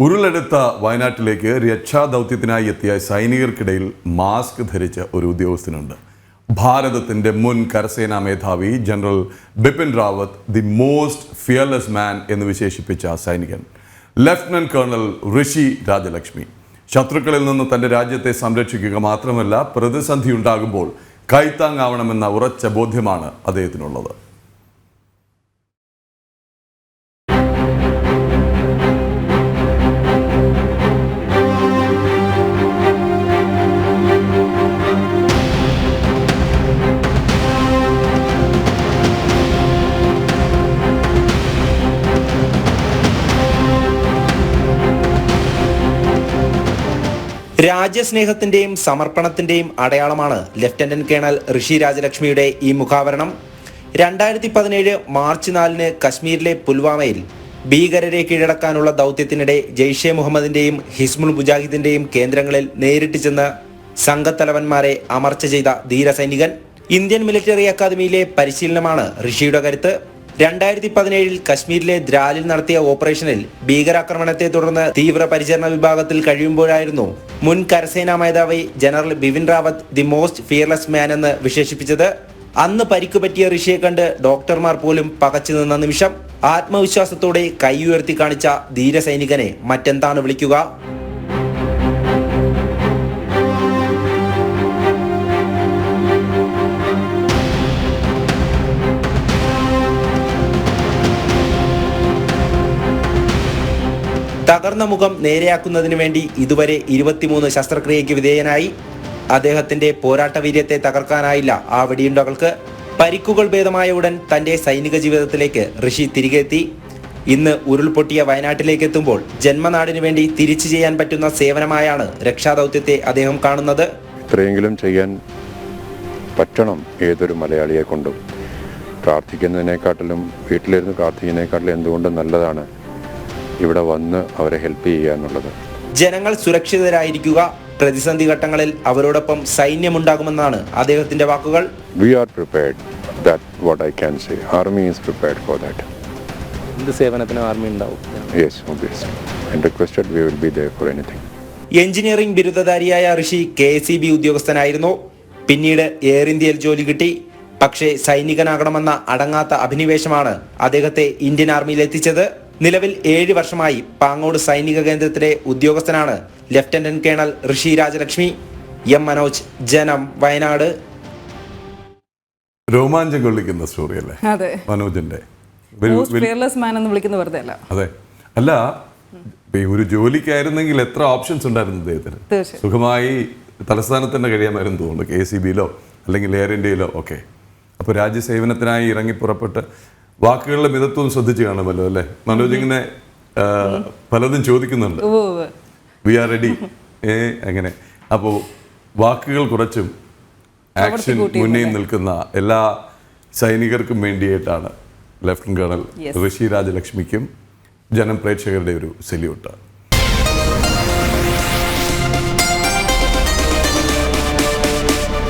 ഉരുളെടുത്ത വയനാട്ടിലേക്ക് രക്ഷാദൗത്യത്തിനായി എത്തിയ സൈനികർക്കിടയിൽ മാസ്ക് ധരിച്ച ഒരു ഉദ്യോഗസ്ഥനുണ്ട്. ഭാരതത്തിൻ്റെ മുൻ കരസേനാ മേധാവി general Bipin Rawat the most fearless man എന്ന് വിശേഷിപ്പിച്ച സൈനികൻ ലഫ്റ്റനന്റ് കേണൽ ഋഷി രാജലക്ഷ്മി. ശത്രുക്കളിൽ നിന്ന് തൻ്റെ രാജ്യത്തെ സംരക്ഷിക്കുക മാത്രമല്ല, പ്രതിസന്ധി ഉണ്ടാകുമ്പോൾ കൈത്താങ്ങാവണമെന്ന ഉറച്ച ബോധ്യമാണ് അദ്ദേഹത്തിനുള്ളത്. രാജ്യസ്നേഹത്തിന്റെയും സമർപ്പണത്തിന്റെയും അടയാളമാണ് ലഫ്റ്റനന്റ് കേണൽ ഋഷി രാജലക്ഷ്മിയുടെ ഈ മുഖാവരണം. 2017 മാർച്ച് 4 കശ്മീരിലെ പുൽവാമയിൽ ഭീകരരെ കീഴടക്കാനുള്ള ദൗത്യത്തിനിടെ ജെയ്ഷെ മുഹമ്മദിന്റെയും ഹിസ്ബുൾ മുജാഹിദിന്റെയും കേന്ദ്രങ്ങളിൽ നേരിട്ട് ചെന്ന് സംഘത്തലവന്മാരെ അമർച്ച ചെയ്ത ധീരസൈനികൻ. ഇന്ത്യൻ മിലിറ്ററി അക്കാദമിയിലെ പരിശീലനമാണ് ഋഷിയുടെ കരുത്ത്. 2017 കശ്മീരിലെ ദ്രാലിൽ നടത്തിയ ഓപ്പറേഷനിൽ ഭീകരാക്രമണത്തെ തുടർന്ന് തീവ്ര പരിചരണ വിഭാഗത്തിൽ കഴിയുമ്പോഴായിരുന്നു മുൻ കരസേനാ മേധാവി general Bipin Rawat the most fearless man എന്ന് വിശേഷിപ്പിച്ചത്. അന്ന് പരിക്ക് പറ്റിയ ഋഷിയെ കണ്ട് ഡോക്ടർമാർ പോലും പകച്ചു നിന്ന നിമിഷം. ആത്മവിശ്വാസത്തോടെ കൈ ഉയർത്തി കാണിച്ച ധീരസൈനികനെ മറ്റെന്താണ് വിളിക്കുക? തകർന്ന മുഖം നേരെയാക്കുന്നതിന് വേണ്ടി ഇതുവരെ 23 ശസ്ത്രക്രിയയ്ക്ക് വിധേയനായി. അദ്ദേഹത്തിന്റെ പോരാട്ടവീര്യത്തെ തകർക്കാനായില്ല ആ വെടിയുണ്ടകൾക്ക്. പരിക്കുകൾ ഭേദമായ ഉടൻ തന്റെ സൈനിക ജീവിതത്തിലേക്ക് ഋഷി തിരികെ എത്തി. ഇന്ന് ഉരുൾപൊട്ടിയ വയനാട്ടിലേക്ക് എത്തുമ്പോൾ ജന്മനാടിന് വേണ്ടി തിരിച്ചു ചെയ്യാൻ പറ്റുന്ന സേവനമായാണ് രക്ഷാദൗത്യത്തെ അദ്ദേഹം കാണുന്നത്. ഇത്രയെങ്കിലും ചെയ്യാൻ പറ്റണം ഏതൊരു മലയാളിയെ കൊണ്ടും. പ്രാർത്ഥിക്കുന്നതിനേക്കാട്ടിലും വീട്ടിലിരുന്ന് പ്രാർത്ഥിക്കുന്നതിനേക്കാട്ടിലും എന്തുകൊണ്ടും നല്ലതാണ് ഇവിടെ വന്ന് അവരെ ഹെൽപ്പ് ചെയ്യുക എന്നുള്ളത്. ജനങ്ങൾ സുരക്ഷിതരായിരിക്കുക, പ്രതിസന്ധി ഘട്ടങ്ങളിൽ അവരോടൊപ്പം സൈന്യമുണ്ടാകുമെന്നാണ് അദ്ദേഹത്തിന്റെ വാക്കുകൾ. We are prepared. That's what I can say. Army is prepared for that. എന്ത് സേവനത്തിനും ആർമി ഉണ്ടാവും. Yes, obviously. And requested we will be there for anything. Engineering ബിരുദധാരിയായ ഋഷി KSEB ഉദ്യോഗസ്ഥനായിരുന്നു. പിന്നീട് എയർ ഇന്ത്യയിൽ ജോലി കിട്ടി. പക്ഷേ സൈനികനാകണമെന്ന അടങ്ങാത്ത അഭിനിവേശമാണ് അദ്ദേഹത്തെ ഇന്ത്യൻ ആർമിയിൽ എത്തിച്ചത്. നിലവിൽ 7 വർഷമായി പാങ്ങോട് സൈനിക കേന്ദ്രത്തിലെ ഉദ്യോഗസ്ഥനാണ് ലഫ്റ്റനന്റ് കേണൽ ഋഷി രാജലക്ഷ്മി. എം മനോജ്, ജനം, വയനാട്. രോമാഞ്ചം കൊള്ളിക്കുന്ന സ്റ്റോറി അല്ലേ മനോജിന്റെ? അതെ, അല്ല ഒരു ജോലിക്കായിരുന്നെങ്കിൽ എത്ര ഓപ്ഷൻസ് ഉണ്ടായിരുന്നു അദ്ദേഹത്തിന്. സുഖമായി തലസ്ഥാനത്ത് തന്നെ കഴിയാമായിരുന്നു തോന്നുന്നു, KSEBയിലോ അല്ലെങ്കിൽ എയർ ഇന്ത്യയിലോ ഒക്കെ. അപ്പോൾ രാജ്യസേവനത്തിനായി ഇറങ്ങി പുറപ്പെട്ട് വാക്കുകളുടെ മിതത്വം ശ്രദ്ധിച്ച് കാണുമല്ലോ അല്ലേ മനോജ്? ഇങ്ങനെ പലതും ചോദിക്കുന്നുണ്ട്, വി ആർ റെഡി അങ്ങനെ. അപ്പോൾ വാക്കുകൾ കുറച്ചും ആക്ഷൻ മുന്നേ നിൽക്കുന്ന എല്ലാ സൈനികർക്കും വേണ്ടിയിട്ടാണ് ലഫ്റ്റനന്റ് കേണൽ ഋഷി രാജലക്ഷ്മിക്കും ജനം പ്രേക്ഷകരുടെ ഒരു സല്യൂട്ട്.